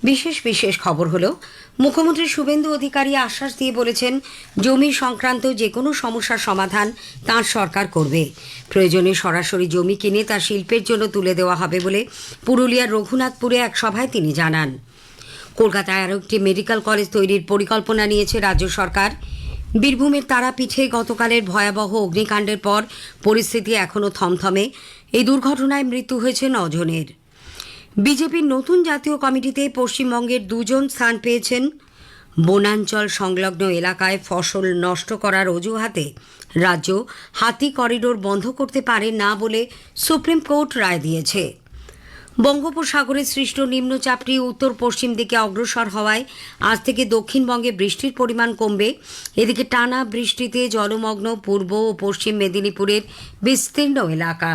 বিশেষ বিশেষ খবর হলো, মুখ্যমন্ত্রী শুভেন্দু অধিকারী আশ্বাস দিয়ে বলেছেন, জমি সংক্রান্ত যে কোনো সমস্যার সমাধান তাঁর সরকার করবে। প্রয়োজনে সরাসরি জমি কিনে তা শিল্পের জন্য তুলে দেওয়া হবে বলে পুরুলিয়ার রঘুনাথপুরে এক সভায় তিনি জানান। কলকাতায় আরও একটি মেডিকেল কলেজ তৈরির পরিকল্পনা নিয়েছে রাজ্য সরকার। বীরভূমের তারাপীঠে গতকালের ভয়াবহ অগ্নিকাণ্ডের পর পরিস্থিতি এখনও থমথমে। এই দুর্ঘটনায় মৃত্যু হয়েছে 9 জনের। বিজেপির নতুন জাতীয় কমিটিতে পশ্চিমবঙ্গের 2 জন স্থান পেয়েছেন। বনাঞ্চল সংলগ্ন এলাকায় ফসল নষ্ট করার অজুহাতে রাজ্য হাতি করিডোর বন্ধ করতে পারে না বলে সুপ্রিম কোর্ট রায় দিয়েছে। বঙ্গোপসাগরে সৃষ্ট নিম্নচাপটি উত্তর পশ্চিম দিকে অগ্রসর হওয়ায় আজ থেকে দক্ষিণবঙ্গে বৃষ্টির পরিমাণ কমবে। এদিকে টানা বৃষ্টিতে জলমগ্ন পূর্ব ও পশ্চিম মেদিনীপুরের বিস্তীর্ণ এলাকা।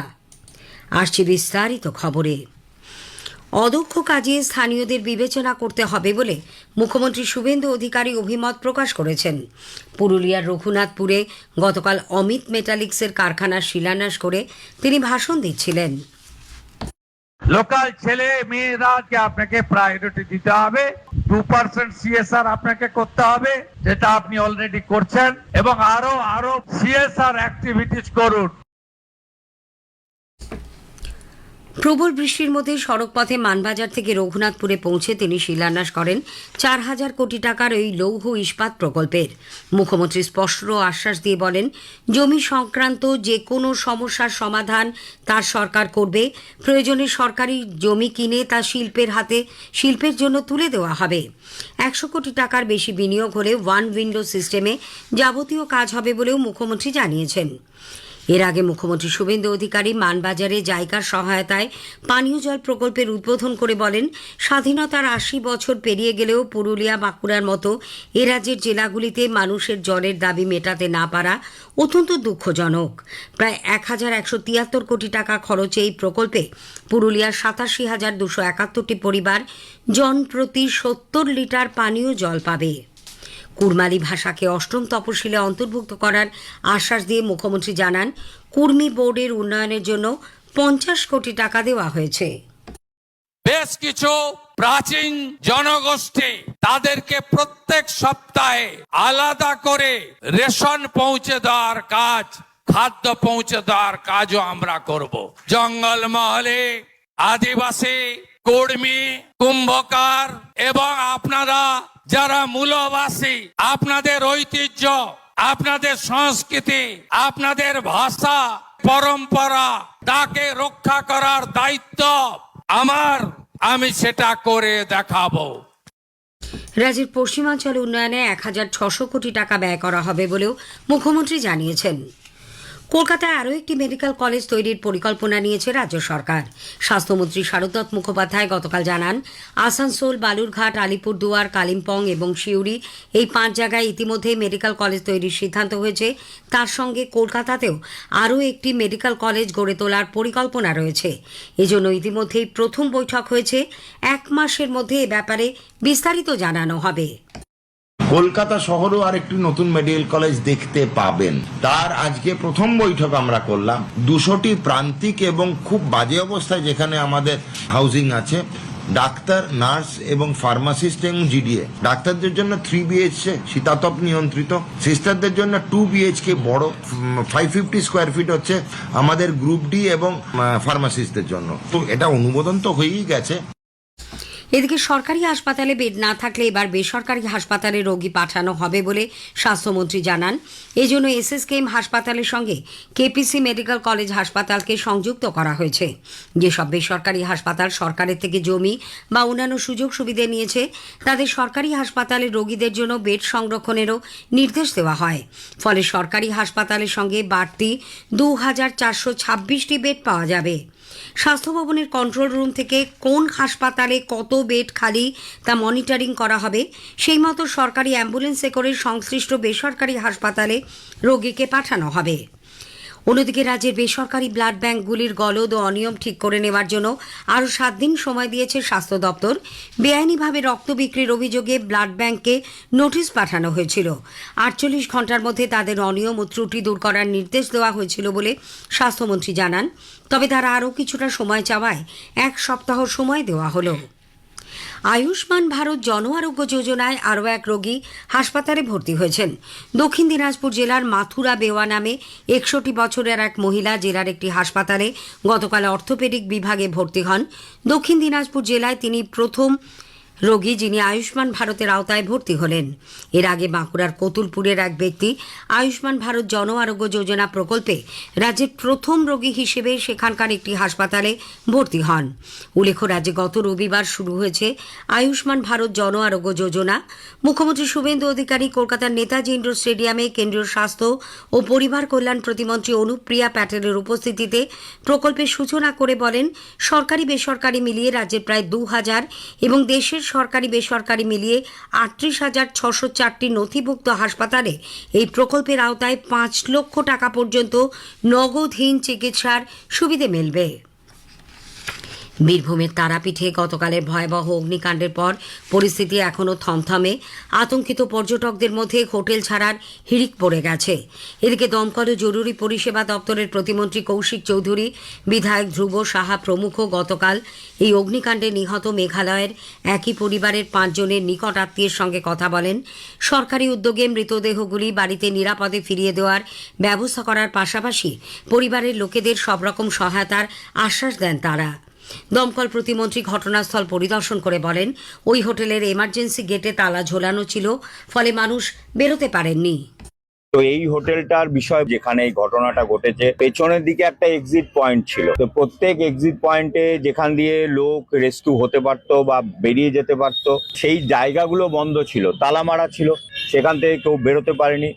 আসছে বিস্তারিত খবরে। অদক্ষ কাজে স্থানীয়দের বিবেচনা করতে হবে বলে মুখ্যমন্ত্রী শুভেন্দু অধিকারী অভিমত প্রকাশ করেছেন। পুরুলিয়ার রঘুনাথপুরে গতকাল অমিত মেটালিক্সের কারখানার শিলান্যাস করে তিনি ভাষণ দিচ্ছিলেন। লোকাল ছেলে মেয়েরাকে আপনাকে প্রায়োরিটি দিতে হবে। 2% সিএসআর আপনাকে করতে হবে, যেটা আপনি অলরেডি করছেন, এবং আরো সিএসআর অ্যাক্টিভিটিস করুন। প্রবল বৃষ্টির মধ্যে সড়কপথে মানবাজার থেকে রঘুনাথপুরে পৌঁছে তিনি শিলান্যাস করেন 4,000 কোটি টাকার এই লৌহ ইস্পাত প্রকল্পের। মুখ্যমন্ত্রী স্পষ্ট আশ্বাস দিয়ে বলেন, জমি সংক্রান্ত যে কোনো সমস্যার সমাধান তার সরকার করবে। প্রয়োজনে সরকারি জমি কিনে তা শিল্পের জন্য তুলে দেওয়া হবে। 100 কোটি টাকার বেশি বিনিয়োগ হলে ওয়ান উইন্ডো সিস্টেমে যাবতীয় কাজ হবে বলেও মুখ্যমন্ত্রী জানিয়েছেন। এর আগে মুখ্যমন্ত্রী শুভেন্দু অধিকারী মানবাজারে জায়গার সহায়তায় পানীয় জল প্রকল্পের উদ্বোধন করে বলেন, স্বাধীনতার 80 বছর পেরিয়ে গেলেও পুরুলিয়া বাঁকুড়ার মতো এ রাজ্যের জেলাগুলিতে মানুষের জলের দাবি মেটাতে না পারা অত্যন্ত দুঃখজনক। প্রায় 1,173 কোটি টাকা খরচে এই প্রকল্পে পুরুলিয়ার 87,271টি পরিবার জন প্রতি 70 লিটার পানীয় জল পাবে। কুড়মালি ভাষাকে 8ম তপশিলে অন্তর্ভুক্ত করার আশ্বাস দিয়ে মুখ্যমন্ত্রী জানান, কুর্মী বোর্ডের উন্নয়নের জন্য 50 কোটি টাকা দেওয়া হয়েছে। বেশ কিছু প্রাচীন জনগোষ্ঠী তাদেরকে প্রত্যেক সপ্তাহে আলাদা করে রেশন পৌঁছে দেওয়ার কাজ, খাদ্য পৌঁছে দেওয়ার কাজও আমরা করব। জঙ্গল মহলে আদিবাসী, কুর্মী, কুম্ভকার এবং আপনারা যারা মূলবাসী, আপনাদের ঐতিহ্য, আপনাদের সংস্কৃতি, আপনাদের ভাষা, পরম্পরা, তাকে রক্ষা করার দায়িত্ব আমার। আমি সেটা করে দেখাবো। রাজ্যের পশ্চিমাঞ্চল উন্নয়নে 1,600 কোটি টাকা ব্যয় করা হবে বলেও মুখ্যমন্ত্রী জানিয়েছেন। কলকাতায় আরও একটি মেডিকেল কলেজ তৈরির পরিকল্পনা নিয়েছে রাজ্য সরকার। স্বাস্থ্যমন্ত্রী শারদত্ত মুখোপাধ্যায় গতকাল জানান, আসানসোল, বালুরঘাট, আলিপুরদুয়ার, কালিম্পং এবং সিউড়ি এই 5 জায়গায় ইতিমধ্যেই মেডিকেল কলেজ তৈরির সিদ্ধান্ত হয়েছে। তার সঙ্গে কলকাতাতেও আরও একটি মেডিকেল কলেজ গড়ে তোলার পরিকল্পনা রয়েছে। এজন্য ইতিমধ্যেই প্রথম বৈঠক হয়েছে। 1 মাসের মধ্যে এ ব্যাপারে বিস্তারিত জানানো হবে। কলকাতা শহরেও আর একটি নতুন মেডিকেল কলেজ দেখতে পাবেন। তার আজকে প্রথম বৈঠক আমরা করলাম। 200টি প্রান্তিক এবং খুব বাজে অবস্থায় যেখানে আমাদের হাউজিং আছে, ডাক্তার, নার্স এবং ফার্মাসিস্ট এবং জিডিএ। ডাক্তারদের জন্য 3 BHK শীতাতপ নিয়ন্ত্রিত, সিস্টারদের জন্য 2 BHK বড় 550 স্কোয়ার ফিট হচ্ছে আমাদের গ্রুপ ডি এবং ফার্মাসিস্টদের জন্য। তো এটা অনুমোদন তো হয়েই গেছে। এদিকে সরকারি হাসপাতালে বেড না থাকলে এবার বেসরকারি হাসপাতালে রোগী পাঠানো হবে বলে স্বাস্থ্যমন্ত্রী জানান। এজন্য SSKM হাসপাতালের সঙ্গে KPC মেডিকেল কলেজ হাসপাতালকে সংযুক্ত করা হয়েছে। যেসব বেসরকারি হাসপাতাল সরকারের থেকে জমি বা অন্যান্য সুযোগ সুবিধা নিয়েছে, তাদের সরকারি হাসপাতালের রোগীদের জন্য বেড সংরক্ষণেরও নির্দেশ দেওয়া হয়। ফলে সরকারি হাসপাতালের সঙ্গে বাড়তি 2,426টি বেড পাওয়া যাবে। স্বাস্থ্য ভবনের কন্ট্রোল রুম থেকে কোন হাসপাতালে কত বেড খালি তা মনিটরিং করা হবে। সেই মতো সরকারি অ্যাম্বুলেন্সে করে সংশ্লিষ্ট বেসরকারি হাসপাতালে রোগীকে পাঠানো হবে। অন্যদিকে রাজ্যের বেসরকারি ব্লাড ব্যাঙ্কগুলির গলদ ও অনিয়ম ঠিক করে নেওয়ার জন্য আরও 7 দিন সময় দিয়েছে স্বাস্থ্য দপ্তর। বেআইনিভাবে রক্ত বিক্রির অভিযোগে ব্লাড ব্যাঙ্ককে নোটিশ পাঠানো হয়েছিল। 48 ঘন্টার মধ্যে তাদের অনিয়ম ও ত্রুটি দূর করার নির্দেশ দেওয়া হয়েছিল বলে স্বাস্থ্যমন্ত্রী জানান। তবে তারা আরও কিছুটা সময় চাওয়ায় 1 সপ্তাহ সময় দেওয়া হলো। আয়ুষ্মান ভারত জন আরোগ্য যোজনায় আরও এক রোগী হাসপাতালে ভর্তি হয়েছেন। দক্ষিণ দিনাজপুর জেলার মাথুরা বেওয়া নামে 61 বছরের এক মহিলা জেলার একটি হাসপাতালে গতকাল অর্থোপেডিক বিভাগে ভর্তি হন। দক্ষিণ দিনাজপুর জেলায় তিনি প্রথম রোগী যিনি আয়ুষ্মান ভারতের আওতায় ভর্তি হলেন। এর আগে বাঁকুড়ার কতুলপুরের এক ব্যক্তি আয়ুষ্মান ভারত জন আরোগ্য যোজনা প্রকল্পে রাজ্যের প্রথম রোগী হিসেবে সেখানকার একটি হাসপাতালে ভর্তি হন। উল্লেখ্য, রাজ্যে গত রবিবার শুরু হয়েছে আয়ুষ্মান ভারত জন আরোগ্য যোজনা। মুখ্যমন্ত্রী শুভেন্দু অধিকারী কলকাতার নেতাজি ইন্ডোর স্টেডিয়ামে কেন্দ্রীয় স্বাস্থ্য ও পরিবার কল্যাণ প্রতিমন্ত্রী অনুপ্রিয়া প্যাটেলের উপস্থিতিতে প্রকল্পের সূচনা করে বলেন, সরকারি বেসরকারি মিলিয়ে রাজ্যের প্রায় 2000 এবং দেশের সরকারি বেসরকারি মিলিয়ে 38,604টি নথিভুক্ত হাসপাতালে এই প্রকল্পের আওতায় 5 লক্ষ টাকা পর্যন্ত নগদহীন চিকিৎসার সুবিধে মিলবে। বীরভূমের তারাপীঠে গতকালের ভয়াবহ অগ্নিকাণ্ডের পর পরিস্থিতি এখনও থমথমে। আতঙ্কিত পর্যটকদের মধ্যে হোটেল ছাড়ার হিড়িক পড়ে গেছে। এদিকে দমকল ও জরুরি পরিষেবা দপ্তরের প্রতিমন্ত্রী কৌশিক চৌধুরী, বিধায়ক ধ্রুব সাহা প্রমুখ গতকাল এই অগ্নিকাণ্ডে নিহত মেঘালয়ের একই পরিবারের 5 জনের নিকট আত্মীয়ের সঙ্গে কথা বলেন। সরকারি উদ্যোগে মৃতদেহগুলি বাড়িতে নিরাপদে ফিরিয়ে দেওয়ার ব্যবস্থা করার পাশাপাশি পরিবারের লোকেদের সব রকম সহায়তার আশ্বাস দেন তারা। দমকল প্রতিমন্ত্রী ঘটনাস্থল পরিদর্শন করে বলেন, ওই হোটেলের এমার্জেন্সি গেটে তালা ঝোলানো ছিল, ফলে মানুষ বেরোতে পারেননি। তো এই হোটেলটার বিষয় যেখানে এই ঘটনাটা ঘটেছে, পেছনের দিকে একটা এক্সিট পয়েন্ট ছিল। তো প্রত্যেক এক্সিট পয়েন্টে যেখান দিয়ে লোক রেস্কিউ হতে পারতো বা বেরিয়ে যেতে পারতো, সেই জায়গাগুলো বন্ধ ছিল, তালা মারা ছিল, সেখান থেকে কেউ বেরোতে পারেনি।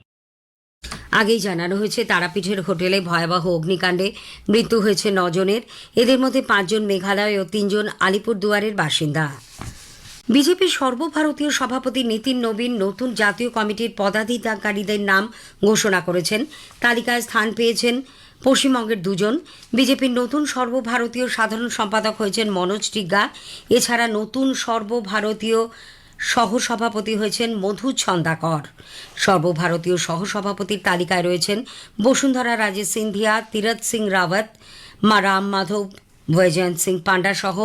আগেই জানানো হয়েছে, তারাপীঠের হোটেলে ভয়াবহ অগ্নিকাণ্ডে মৃত্যু হয়েছে 9 জনের। এদের মধ্যে 5 জন মেঘালয় ও 3 জন আলিপুরদুয়ারের বাসিন্দা। বিজেপির সর্বভারতীয় সভাপতি নীতিন নবীন নতুন জাতীয় কমিটির পদাধিকারীদের নাম ঘোষণা করেছেন। তালিকায় স্থান পেয়েছেন পশ্চিমবঙ্গের 2 জন। বিজেপির নতুন সর্বভারতীয় সাধারণ সম্পাদক হয়েছেন মনোজ টিগ্গা। এছাড়া নতুন সর্বভারতীয় সহসভাপতি হয়েছেন মধু ছন্দাকর। সর্বভারতীয় সহসভাপতির তালিকায় রয়েছেন বসুন্ধরা রাজে সিন্ধিয়া, তীরথ সিং রাওয়াত, রাম মাধব, বৈজয়ন্ত সিং পান্ডা সহ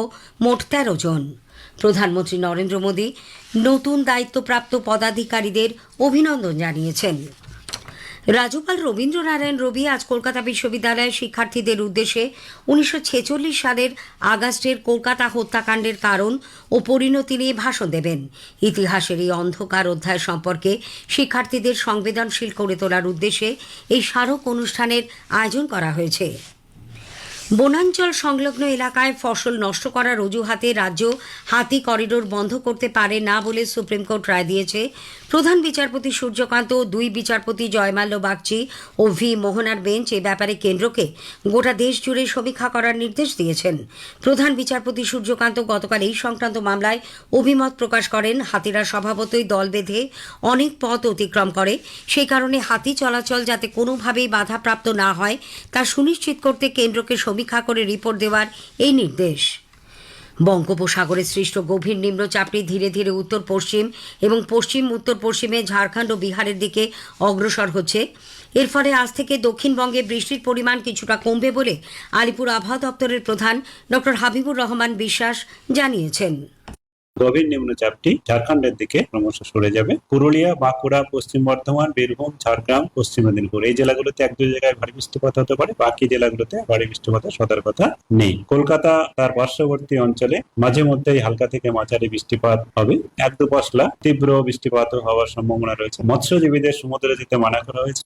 মোট 13 জন। প্রধানমন্ত্রী নরেন্দ্র মোদী নতুন দায়িত্বপ্রাপ্ত পদাধিকারীদের অভিনন্দন জানিয়েছেন। রাজ্যপাল রবীন্দ্রনারায়ণ রবি আজ কলকাতা বিশ্ববিদ্যালয়ের শিক্ষার্থীদের উদ্দেশ্যে 1946 সালের আগস্টের কলকাতা হত্যাকাণ্ডের কারণ ও পরিণতি নিয়ে ভাষণ দেবেন। ইতিহাসের এই অন্ধকার অধ্যায় সম্পর্কে শিক্ষার্থীদের সংবেদনশীল করে তোলার উদ্দেশ্যে এই স্মারক অনুষ্ঠানের আয়োজন করা হয়েছে। বনাঞ্চল সংলগ্ন এলাকায় ফসল নষ্ট করার অজুহাতে রাজ্য হাতি করিডোর বন্ধ করতে পারে না বলে সুপ্রিম কোর্ট রায় দিয়েছে। প্রধান বিচারপতি সূর্যকান্ত ও 2 বিচারপতি জয়মাল্য বাগচি ও ভি মোহনার বেঞ্চ এ ব্যাপারে কেন্দ্রকে গোটা দেশ জুড়ে সমীক্ষা করার নির্দেশ দিয়েছেন। প্রধান বিচারপতি সূর্যকান্ত গতকাল এই সংক্রান্ত মামলায় অভিমত প্রকাশ করেন, হাতিরা স্বভাবতই দল বেঁধে অনেক পথ অতিক্রম করে, সেই কারণে হাতি চলাচল যাতে কোনোভাবেই বাধাপ্রাপ্ত না হয় তা সুনিশ্চিত করতে কেন্দ্রকে সমীক্ষা করে রিপোর্ট দেওয়ার এই নির্দেশ। বঙ্গোপসাগরে সৃষ্ট গভীর নিম্নচাপটি ধীরে ধীরে উত্তর পশ্চিম এবং পশ্চিম উত্তর পশ্চিমে ঝাড়খণ্ড ও বিহারের দিকে অগ্রসর হচ্ছে। এর ফলে আজ থেকে দক্ষিণবঙ্গে বৃষ্টির পরিমাণ কিছুটা কমবে বলে আলিপুর আবহাওয়া দপ্তরের প্রধান ডক্টর হাবিবুর রহমান বিশ্বাস জানিয়েছেন। গভীর নিম্নচাপটি ঝাড়খণ্ডের দিকে ক্রমশ সরে যাবে। পুরুলিয়া, বাঁকুড়া, পশ্চিম বর্ধমান, বীরভূম, ঝাড়গ্রাম, পশ্চিম মেদিনীপুর এই জেলাগুলোতে 1-2 জায়গায় ভারী বৃষ্টিপাত হতে পারে। বাকি জেলাগুলোতে ভারী বৃষ্টিপাতের সতর্কতা নেই। কলকাতা তার পার্শ্ববর্তী অঞ্চলে মাঝে মধ্যেই হালকা থেকে মাঝারি বৃষ্টিপাত হবে। 1-2 পশলা তীব্র বৃষ্টিপাত হওয়ার সম্ভাবনা রয়েছে। মৎস্যজীবীদের সমুদ্রে যেতে মানা করা হয়েছে।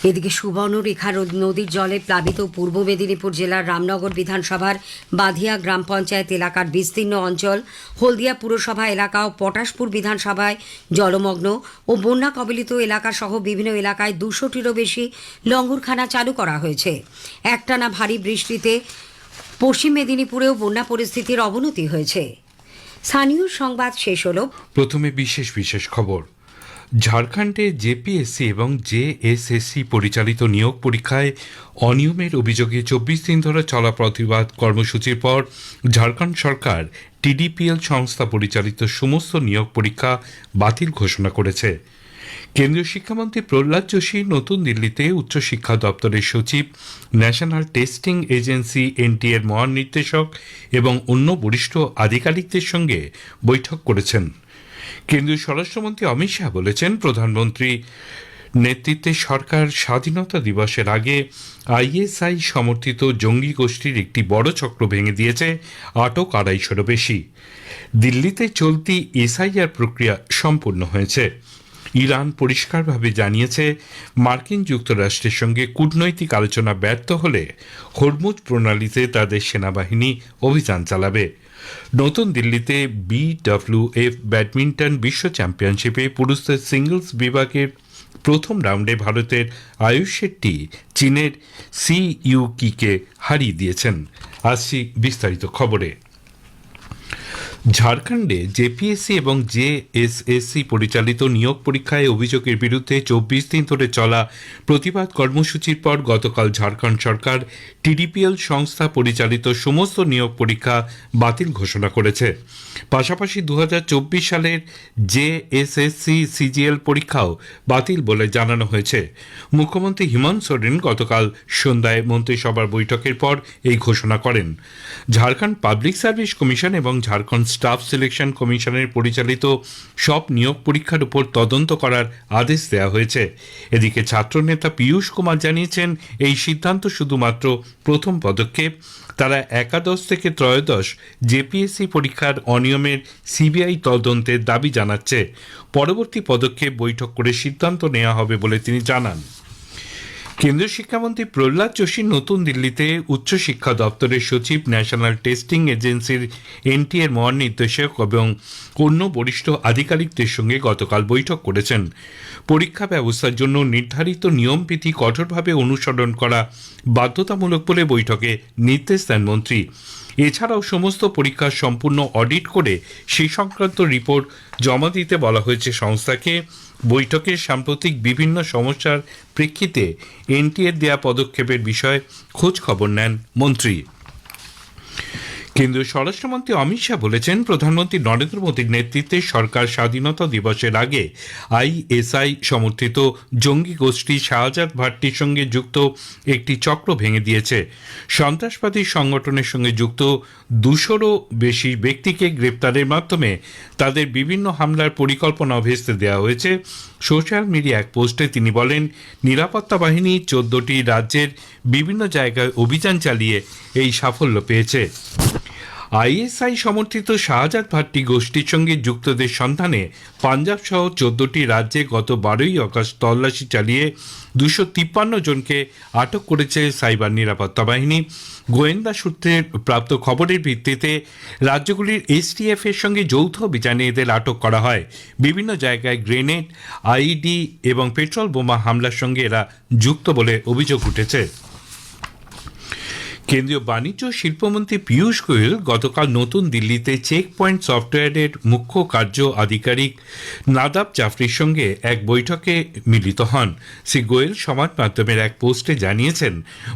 এদিকে সুবর্ণরেখা নদীর জলে প্লাবিত পূর্ব মেদিনীপুর জেলার রামনগর বিধানসভার বাধিয়া গ্রাম পঞ্চায়েত এলাকার বিস্তীর্ণ অঞ্চল, হলদিয়া পুরসভা এলাকা ও পটাশপুর বিধানসভায় জলমগ্ন ও বন্যা কবলিত এলাকা সহ বিভিন্ন এলাকায় 200টিরও বেশি লঙ্গরখানা চালু করা হয়েছে। একটানা ভারী বৃষ্টিতে পশ্চিম মেদিনীপুরেও বন্যা পরিস্থিতির অবনতি হয়েছে। স্থানীয় সংবাদ শেষ হল। প্রথমে বিশেষ খবর। ঝাড়খণ্ডে জেপিএসসি এবং জেএসএসসি পরিচালিত নিয়োগ পরীক্ষায় অনিয়মের অভিযোগে 24 দিন ধরে চলা প্রতিবাদ কর্মসূচির পর ঝাড়খণ্ড সরকার টিডিপিএল সংস্থা পরিচালিত সমস্ত নিয়োগ পরীক্ষা বাতিল ঘোষণা করেছে। কেন্দ্রীয় শিক্ষামন্ত্রী প্রহ্লাদ যোশী নতুন দিল্লিতে উচ্চশিক্ষা দপ্তরের সচিব, ন্যাশনাল টেস্টিং এজেন্সি এনটিএ এর মহানির্দেশক এবং অন্য বরিষ্ঠ আধিকারিকদের সঙ্গে বৈঠক করেছেন। কেন্দ্রীয় স্বরাষ্ট্রমন্ত্রী অমিত শাহ বলেছেন, প্রধানমন্ত্রী নেতৃত্বে সরকার স্বাধীনতা দিবসের আগে আইএসআই সমর্থিত জঙ্গি গোষ্ঠীর একটি বড় চক্র ভেঙে দিয়েছে, আটক 250-এরও বেশি। দিল্লিতে চলতি এসআইআর প্রক্রিয়া সম্পূর্ণ হয়েছে। ইরান পরিষ্কারভাবে জানিয়েছে, মার্কিন যুক্তরাষ্ট্রের সঙ্গে কূটনৈতিক আলোচনা ব্যর্থ হলে হরমুজ প্রণালীতে তাদের সেনাবাহিনী অভিযান চালাবে। নতুন দিল্লিতে বিডব্লিউএফ ব্যাডমিন্টন বিশ্ব চ্যাম্পিয়নশিপে পুরুষদের সিঙ্গলস বিভাগের প্রথম রাউন্ডে ভারতের আয়ুষ শেট্টি চীনের সি ইউকিকে হারিয়ে দিয়েছেন। আসছি বিস্তারিত খবরে। ঝাড়খণ্ডে জেপিএসসি এবং জেএসএসসি পরিচালিত নিয়োগ পরীক্ষায় অভিযোগের বিরুদ্ধে 24 দিন ধরে চলা প্রতিবাদ কর্মসূচির পর গতকাল ঝাড়খণ্ড সরকার টিডিপিএল সংস্থা পরিচালিত সমস্ত নিয়োগ পরীক্ষা বাতিল ঘোষণা করেছে। পাশাপাশি 2024 সালের জেএসএসসি সিজিএল পরীক্ষাও বাতিল বলে জানানো হয়েছে। মুখ্যমন্ত্রী হেমন্ত সোরেন গতকাল সন্ধ্যায় মন্ত্রিসভার বৈঠকের পর এই ঘোষণা করেন। ঝাড়খণ্ড পাবলিক সার্ভিস কমিশন এবং ঝাড়খণ্ড স্টাফ সিলেকশন কমিশনের পরিচালিত সব নিয়োগ পরীক্ষার উপর তদন্ত করার আদেশ দেওয়া হয়েছে। এদিকে ছাত্রনেতা পীযূষ কুমার জানিয়েছেন, এই সিদ্ধান্ত শুধুমাত্র প্রথম পদক্ষেপ। তারা 11 থেকে 13 জেপিএসসি পরীক্ষার অনিয়মের সিবিআই তদন্তের দাবি জানাচ্ছে। পরবর্তী পদক্ষেপ বৈঠক করে সিদ্ধান্ত নেওয়া হবে বলে তিনি জানান। কেন্দ্রীয় শিক্ষামন্ত্রী প্রহ্লাদ যোশী নতুন দিল্লিতে উচ্চশিক্ষা দপ্তরের সচিব, ন্যাশনাল টেস্টিং এজেন্সির এনটিএ এর মহানির্দেশক এবং অন্য বরিষ্ঠ আধিকারিকদের সঙ্গে গতকাল বৈঠক করেছেন। পরীক্ষা ব্যবস্থার জন্য নির্ধারিত নিয়মবিধি কঠোরভাবে অনুসরণ করা বাধ্যতামূলক বলে বৈঠকে নির্দেশ দেন মন্ত্রী। এছাড়াও সমস্ত পরীক্ষার সম্পূর্ণ অডিট করে সেই সংক্রান্ত রিপোর্ট জমা দিতে বলা হয়েছে সংস্থাকে। বৈঠকে সাম্প্রতিক বিভিন্ন সমস্যার প্রেক্ষিতে এনটিএর দেয়া পদক্ষেপের বিষয়ে খোঁজ খবর নেন মন্ত্রী। কেন্দ্রীয় স্বরাষ্ট্রমন্ত্রী অমিত শাহ বলেছেন, প্রধানমন্ত্রী নরেন্দ্র মোদীর নেতৃত্বে সরকার স্বাধীনতা দিবসের আগে আইএসআই সমর্থিত জঙ্গি গোষ্ঠী শাহজাদ ভাট্টির সঙ্গে যুক্ত একটি চক্র ভেঙে দিয়েছে। সন্ত্রাসবাদী সংগঠনের সঙ্গে যুক্ত 200-রও বেশি ব্যক্তিকে গ্রেপ্তারের মাধ্যমে তাদের বিভিন্ন হামলার পরিকল্পনা ভেস্তে দেওয়া হয়েছে। সোশ্যাল মিডিয়া এক পোস্টে তিনি বলেন, নিরাপত্তা বাহিনী 14টি রাজ্যের বিভিন্ন জায়গায় অভিযান চালিয়ে এই সাফল্য পেয়েছে। আইএসআই সমর্থিত শাহজাদ ভাট্টি গোষ্ঠীর সঙ্গে যুক্তদের সন্ধানে পাঞ্জাব সহ 14টি রাজ্যে গত 12ই আগস্ট তল্লাশি চালিয়ে 253 জনকে আটক করেছে সাইবার নিরাপত্তা বাহিনী। গোয়েন্দা সূত্রে প্রাপ্ত খবরের ভিত্তিতে রাজ্যগুলির এসটিএফ এর সঙ্গে যৌথ অভিযানে এদের আটক করা হয়। বিভিন্ন জায়গায় গ্রেনেড, আইইডি এবং পেট্রোল বোমা হামলার সঙ্গে এরা যুক্ত বলে অভিযোগ উঠেছে। কেন্দ্রীয় বাণিজ্য ও শিল্পমন্ত্রী পীযূষ গোয়েল গতকাল নতুন দিল্লিতে চেক পয়েন্ট সফটওয়্যারের মুখ্য কার্য আধিকারিক নাদাব জাফরির সঙ্গে এক বৈঠকে মিলিত হন। শ্রী গোয়েল সমাজ মাধ্যমের এক পোস্টে জানিয়েছেন,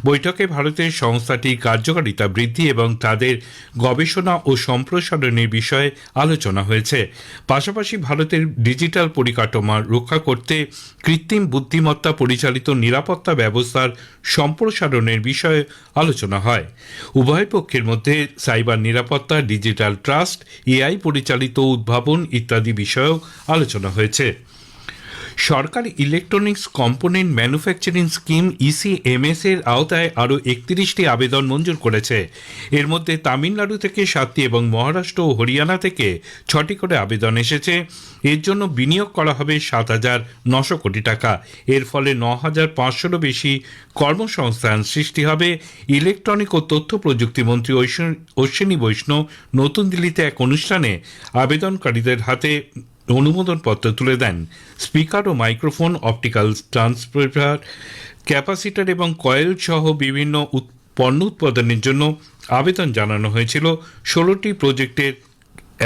বৈঠকে ভারতের সংস্থাটির কার্যকারিতা বৃদ্ধি এবং তাদের গবেষণা ও সম্প্রসারণের বিষয়ে আলোচনা হয়েছে। পাশাপাশি ভারতের ডিজিটাল পরিকাঠামো রক্ষা করতে কৃত্রিম বুদ্ধিমত্তা পরিচালিত নিরাপত্তা ব্যবস্থার সম্প্রসারণের বিষয়ে আলোচনা হয়। উভয় পক্ষের মধ্যে সাইবার নিরাপত্তা, ডিজিটাল ট্রাস্ট, এআই পরিচালিত উদ্ভাবন ইত্যাদি বিষয়েও আলোচনা হয়েছে। সরকার ইলেকট্রনিক্স কম্পোনেন্ট ম্যানুফ্যাকচারিং স্কিম ইসিএমএস এর আওতায় আরও 31টি আবেদন মঞ্জুর করেছে। এর মধ্যে তামিলনাড়ু থেকে 7টি এবং মহারাষ্ট্র ও হরিয়ানা থেকে 6টি করে আবেদন এসেছে। এর জন্য বিনিয়োগ করা হবে 7,900 কোটি টাকা। এর ফলে 9,500-রও বেশি কর্মসংস্থান সৃষ্টি হবে। ইলেকট্রনিক ও তথ্য প্রযুক্তি মন্ত্রী অশ্বিনী বৈষ্ণব নতুন দিল্লিতে এক অনুষ্ঠানে আবেদনকারীদের হাতে অনুমোদনপত্র তুলে দেন। স্পিকার ও মাইক্রোফোন, অপটিক্যাল ট্রান্সফার, ক্যাপাসিটর এবং কয়েল সহ বিভিন্ন পণ্য উৎপাদনের জন্য আবেদন জানানো হয়েছিল। 16টি প্রজেক্টের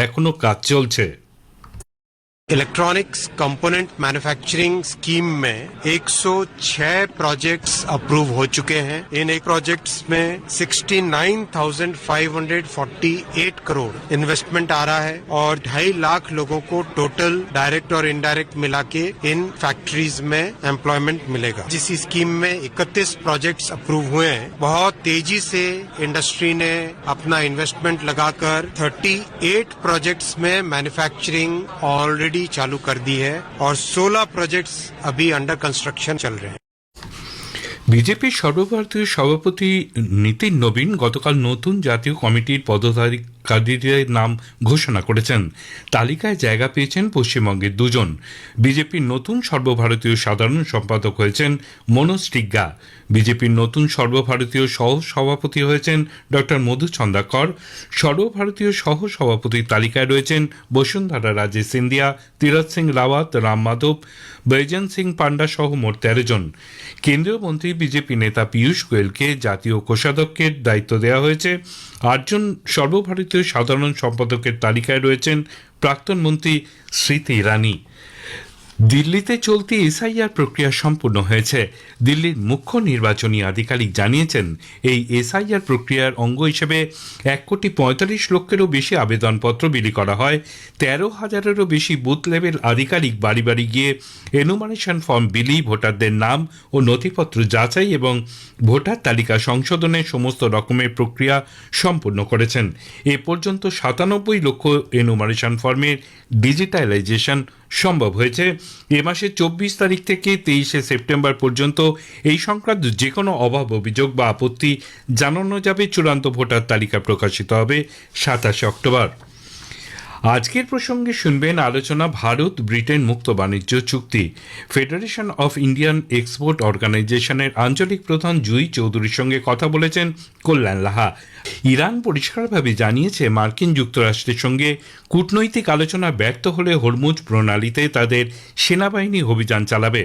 এখনও কাজ চলছে। इलेक्ट्रॉनिक्स कंपोनेंट मैन्युफैक्चरिंग स्कीम में 106 प्रोजेक्ट्स अप्रूव हो चुके हैं। इन एक प्रोजेक्ट्स में 69,548 करोड़ इन्वेस्टमेंट आ रहा है और 2.5 लाख लोगों को टोटल डायरेक्ट और इनडायरेक्ट मिला के इन फैक्ट्रीज में एम्प्लॉयमेंट मिलेगा। जिस स्कीम में 31 प्रोजेक्ट्स अप्रूव हुए हैं, बहुत तेजी से इंडस्ट्री ने अपना इन्वेस्टमेंट लगाकर 38 प्रोजेक्ट्स में मैन्युफैक्चरिंग ऑलरेडी चालू कर दी है और 16 प्रोजेक्ट्स अभी अंडर कंस्ट्रक्शन चल रहे हैं। বিজেপির সর্বভারতীয় সভাপতি নীতিন নবীন গতকাল নতুন জাতীয় কমিটির পদাধিকারীদের নাম ঘোষণা করেছেন। তালিকায় জায়গা পেয়েছেন পশ্চিমবঙ্গের দুজন। বিজেপির নতুন সর্বভারতীয় সাধারণ সম্পাদক হয়েছেন মনোজ টিগ্গা। বিজেপির নতুন সর্বভারতীয় সহ সভাপতি হয়েছেন ডক্টর মধু চন্দাকর। সর্বভারতীয় সহ সভাপতির তালিকায় রয়েছেন বসুন্ধরা রাজে সিন্ধিয়া, তীরথ সিং রাওয়াত, রাম মাধব, বৈজন সিং পান্ডা সহ মোট 13 জন। কেন্দ্রীয় মন্ত্রী বিজেপি নেতা পীয়ূষ গোয়েলকে জাতীয় কোষাধ্যক্ষের দায়িত্ব দেওয়া হয়েছে। 8 জন সর্বভারতীয় সাধারণ সম্পাদকের তালিকায় রয়েছেন প্রাক্তন মন্ত্রী স্মৃতি ইরানি। দিল্লিতে চলতি এসআইআর প্রক্রিয়া সম্পূর্ণ হয়েছে। দিল্লির মুখ্য নির্বাচনী আধিকারিক জানিয়েছেন, এই এসআইআর প্রক্রিয়ার অঙ্গ হিসেবে 1,45,00,000-এরও বেশি আবেদনপত্র বিলি করা হয়। 13,000-এরও বেশি বুথ লেভেল আধিকারিক বাড়ি বাড়ি গিয়ে এনুমারেশন ফর্ম বিলি, ভোটারদের নাম ও নথিপত্র যাচাই এবং ভোটার তালিকা সংশোধনের সমস্ত রকমের প্রক্রিয়া সম্পূর্ণ করেছেন। এ পর্যন্ত 97 লক্ষ এনুমারেশন ফর্মের ডিজিটালাইজেশন সম্ভব হয়েছে। এ মাসের 24 তারিখ থেকে 23 সেপ্টেম্বর পর্যন্ত এই সংক্রান্ত যে কোনো অভাব, অভিযোগ বা আপত্তি জানানো যাবে। চূড়ান্ত ভোটার তালিকা প্রকাশিত হবে 27 অক্টোবর। আজকের প্রসঙ্গে শুনবেন আলোচনা ভারত ব্রিটেন মুক্ত বাণিজ্য চুক্তি। ফেডারেশন অফ ইন্ডিয়ান এক্সপোর্ট অর্গানাইজেশনের আঞ্চলিক প্রধান জুই চৌধুরীর সঙ্গে কথা বলেছেন কল্যাণ লাহা। ইরান পরিষ্কারভাবে জানিয়েছে, মার্কিন যুক্তরাষ্ট্রের সঙ্গে কূটনৈতিক আলোচনা ব্যর্থ হলে হরমুজ প্রণালীতে তাদের সেনাবাহিনী অভিযান চালাবে।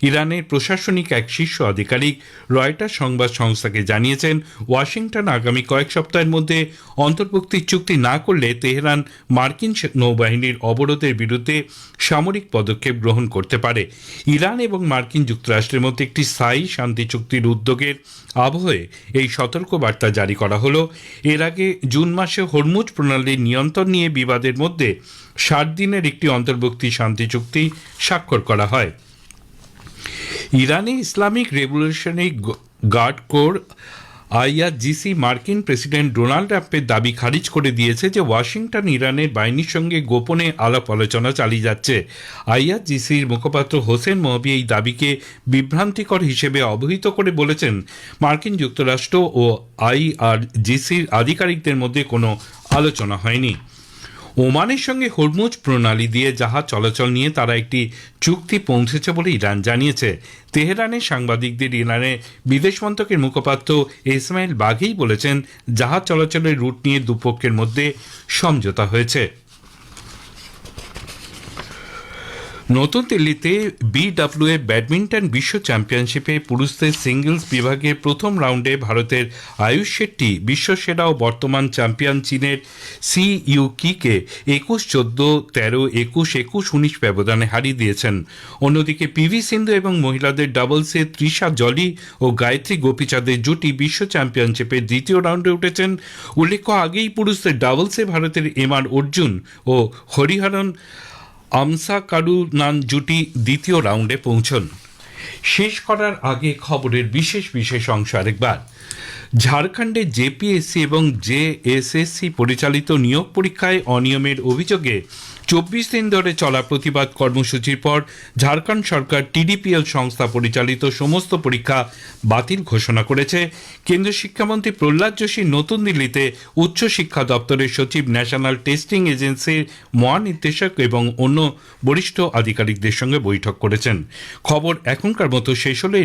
ইরানের প্রশাসনিক এক শীর্ষ আধিকারিক রয়টার্স সংবাদ সংস্থাকে জানিয়েছেন, ওয়াশিংটন আগামী কয়েক সপ্তাহের মধ্যে অন্তর্ভুক্তির চুক্তি না করলে তেহরান মার্কিন নৌবাহিনীর অবরোধের বিরুদ্ধে সামরিক পদক্ষেপ গ্রহণ করতে পারে। ইরান এবং মার্কিন যুক্তরাষ্ট্রের মধ্যে একটি স্থায়ী শান্তি চুক্তির উদ্যোগের আবহে এই সতর্কবার্তা জারি করা হলো। এর আগে জুন মাসে হরমুজ প্রণালীর নিয়ন্ত্রণ নিয়ে বিবাদের মধ্যে 60 দিনের একটি অন্তর্বর্তী শান্তি চুক্তি স্বাক্ষর করা হয়। ইরানে Islamic Revolutionary Guard Corps IRGC মার্কিন প্রেসিডেন্ট ডোনাল্ড ট্রাম্পের দাবি খারিজ করে দিয়েছে যে ওয়াশিংটন ইরানের বাহিনীর সঙ্গে গোপনে আলাপ আলোচনা চালিয়ে যাচ্ছে। আইআরজিসির মুখপাত্র হোসেন মহবি এই দাবিকে বিভ্রান্তিকর হিসেবে অবহিত করে বলেছেন, মার্কিন যুক্তরাষ্ট্র ও আইআরজিসির আধিকারিকদের মধ্যে কোনো আলোচনা হয়নি। ওমানের সঙ্গে হরমুজ প্রণালী দিয়ে জাহাজ চলাচল নিয়ে তারা একটি চুক্তি পৌঁছেছে বলে ইরান জানিয়েছে। তেহরানের সাংবাদিকদের ইরানের বিদেশ মন্ত্রকের মুখপাত্র ইসমাইল বাঘেই বলেছেন, জাহাজ চলাচলের রুট নিয়ে দুপক্ষের মধ্যে সমঝোতা হয়েছে। নতুন দিল্লিতে বিডব্লিউএ ব্যাডমিন্টন বিশ্ব চ্যাম্পিয়নশিপে পুরুষদের সিঙ্গলস বিভাগের প্রথম রাউন্ডে ভারতের আয়ুষ শেট্টি বিশ্বসেরা ও বর্তমান চ্যাম্পিয়ন চীনের সি ইউকিকে 21-14, 13-21, 21-19 ব্যবধানে হারিয়ে দিয়েছেন। অন্যদিকে পিভি সিন্ধু এবং মহিলাদের ডাবলসে তৃষা জলি ও গায়ত্রী গোপীচাঁদের জুটি বিশ্ব চ্যাম্পিয়নশিপের দ্বিতীয় রাউন্ডে উঠেছেন। উল্লেখ্য, আগেই পুরুষদের ডাবলসে ভারতের এমআর অর্জুন ও হরিহরন আমসা কারুনান জুটি দ্বিতীয় রাউন্ডে পৌঁছন। শেষ করার আগে খবরের বিশেষ বিশেষ অংশ আরেকবার। ঝাড়খণ্ডে জেপিএসসি এবং জেএসএসসি পরিচালিত নিয়োগ পরীক্ষায় অনিয়মের অভিযোগে 24 দিন ধরে চলা প্রতিবাদ কর্মসূচির পর ঝাড়খণ্ড সরকার টিডিপিএল সংস্থা পরিচালিত সমস্ত পরীক্ষা বাতিল ঘোষণা করেছে। কেন্দ্রীয় শিক্ষামন্ত্রী প্রহ্লাদ যোশী নতুন দিল্লিতে উচ্চশিক্ষা দপ্তরের সচিব, ন্যাশনাল টেস্টিং এজেন্সির মহানির্দেশক এবং অন্য বরিষ্ঠ আধিকারিকদের সঙ্গে বৈঠক করেছেন। খবর এখনকার মতো শেষ হলে